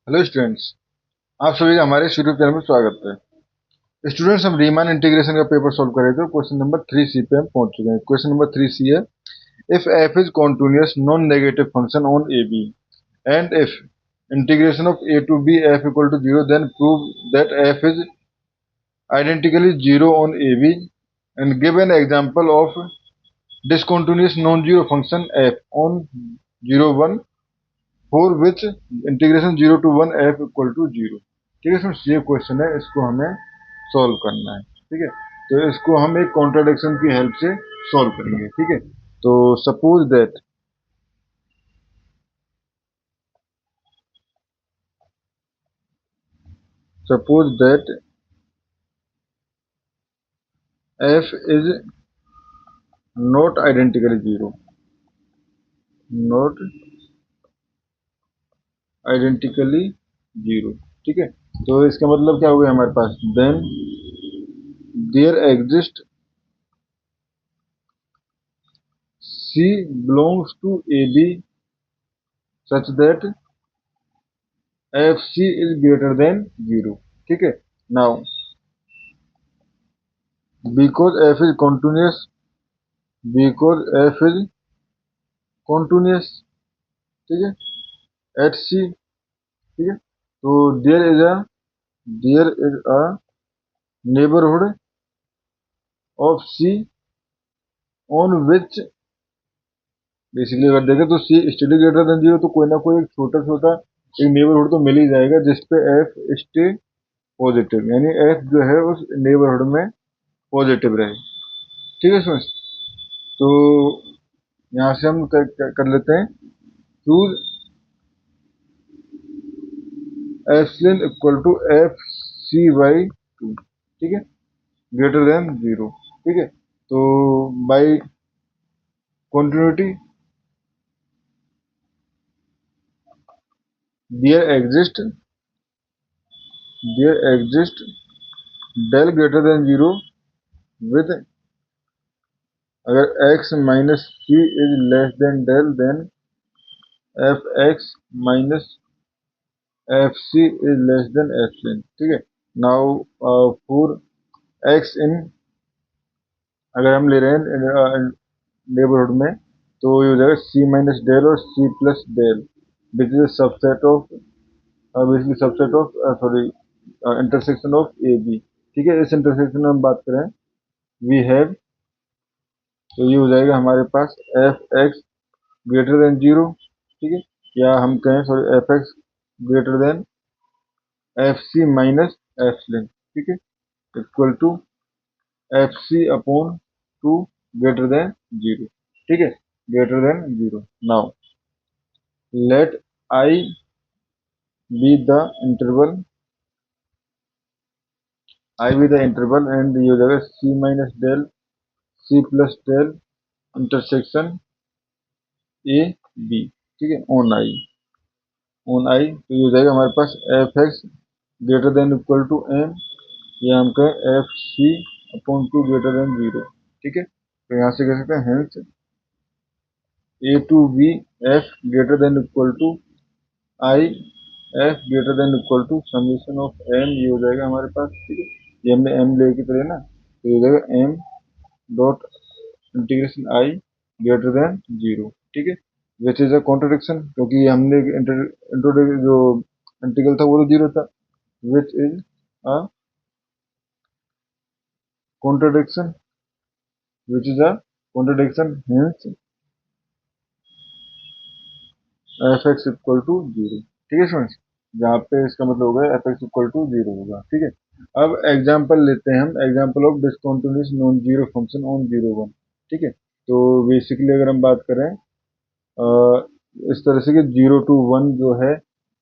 Hello students. आप सभी का हमारे यूट्यूब चैनल में स्वागत है। स्टूडेंट्स, हम रीमान इंटीग्रेशन का पेपर सॉल्व कर रहे थे। क्वेश्चन नंबर 3C पे हम पहुंच चुके हैं। क्वेश्चन नंबर 3C है, if f is continuous non negative function on a b and if integration of a to b f equal to 0, then prove that f is identically 0 on a b and give an example of discontinuous non-zero function f on 0 1 for which integration 0 to 1 f equal to 0। ठीक है friends, ये question है, इसको हमें solve करना है। ठीक है, तो इसको हम एक कॉन्ट्राडिक्शन की हेल्प से सॉल्व करेंगे। ठीक है, तो suppose that f is not identically 0, not identically 0। ठीक है, तो इसका मतलब क्या हो गया हमारे पास, then there exist c belongs to ab such that fc is greater than 0। ठीक है, now because f is continuous, because f is continuous, ठीक है, at c। ठीक है, तो there is a neighbourhood of c on which, basically अगर देखें तो c स्टडी ग्रेटर देन 0, तो कोई ना कोई एक छोटा छोटा एक नेबरहुड तो मिल ही जाएगा जिसपे f स्टे पॉजिटिव, यानी f जो है उस नेबरहुड में पॉजिटिव रहे। ठीक है फ्रेंड्स, तो यहाँ से हम कर लेते हैं, choose epsilon equal to F c by 2। ठीक है, ग्रेटर देन 0। ठीक है, तो by continuity there exist del greater than 0 with, अगर x minus c is less than del, then f x minus f c is less than epsilon. ठीक है, now for x इन, अगर हम ले रहे हैं नेबरहुड में, तो ये हो जाएगा c माइनस डेल और c plus del which is subset of, basically subset of, sorry, intersection of a B. ठीक है, इस इंटरसेक्शन में हम बात करें, वी हैव, तो ये हो जाएगा हमारे पास एफ एक्स ग्रेटर देन 0। ठीक है, या हम कहें, sorry, F X greater than F C minus epsilon. ठीक है, equal to F C upon 2 greater than 0। ठीक है, greater than 0। Now let I be the interval, and ये हो जाएगा C minus del C plus del intersection A B. ठीक है, on I तो ये हो जाएगा हमारे पास F X greater than equal to m, या हम कहें एफ सी अपॉन 2 ग्रेटर देन 0। ठीक है, तो यहाँ से कह सकते हैं, hence a to b f greater than equal to i f greater than equal to summation of m, ये हो जाएगा हमारे पास। ठीक है, ये हमने एम ले के चले ना, तो ये हो जाएगा m dot integration i greater than 0। ठीक है, विच इज अ कॉन्ट्रोडिक्शन, क्योंकि हमने जो इंटीग्रल था वो तो 0 था, which is a contradiction, which is a contradiction, hence f x equal to 0। ठीक है स्टूडेंट्स, जहाँ पे इसका मतलब होगा एफ एक्स इक्वल टू 0 होगा। ठीक है, अब एग्जाम्पल लेते हैं हम, example of discontinuous non zero function on 0 1। ठीक है, तो बेसिकली अगर हम बात करें, इस तरह से कि 0 to 1 जो है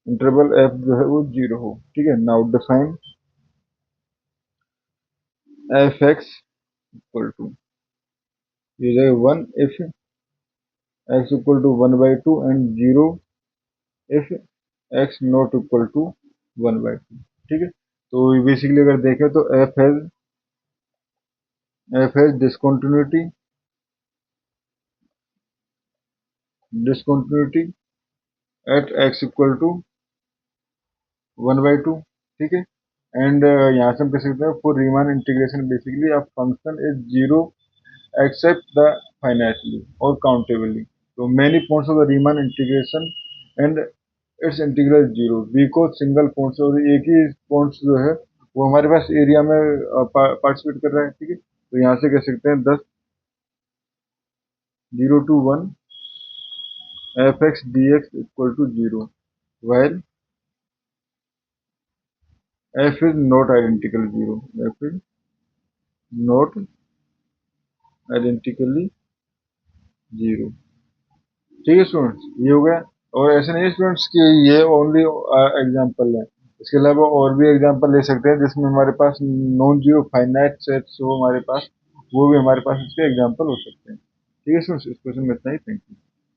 इंटरवल एफ जो है वो 0 हो। ठीक है, now define f x equal to, ये जाएगा 1 if x equal to 1/2 and 0 if x not equal to 1/2। ठीक है, तो बेसिकली अगर देखें तो f has discontinuity at x equal to 1/2, ठीक है। एंड यहाँ से हम कह सकते हैं for Riemann integration basically a function is zero except the finitely और काउंटेबली, तो many points of the Riemann integration and its integral zero, because single points और एक ही पॉइंट्स जो है वो हमारे पास एरिया में पार्टिसिपेट कर रहा है, ठीक है। तो यहाँ से कह सकते हैं 10 0 to 1 fx dx equal to 0 while f is not identical 0, f is not identically 0, ठीक है स्टूडेंट्स, ये हो गया। और ऐसे नहीं स्टूडेंट्स कि ये ओनली एग्जांपल है, इसके अलावा और भी एग्जांपल ले सकते हैं जिसमें हमारे पास नॉन जीरो फाइनाइट सेट्स हो हमारे पास, वो भी हमारे पास इसके एग्जांपल हो सकते हैं, ठीक है स्टूडेंट्स। इस क्वेश्चन में इतना ही, थैंक यू।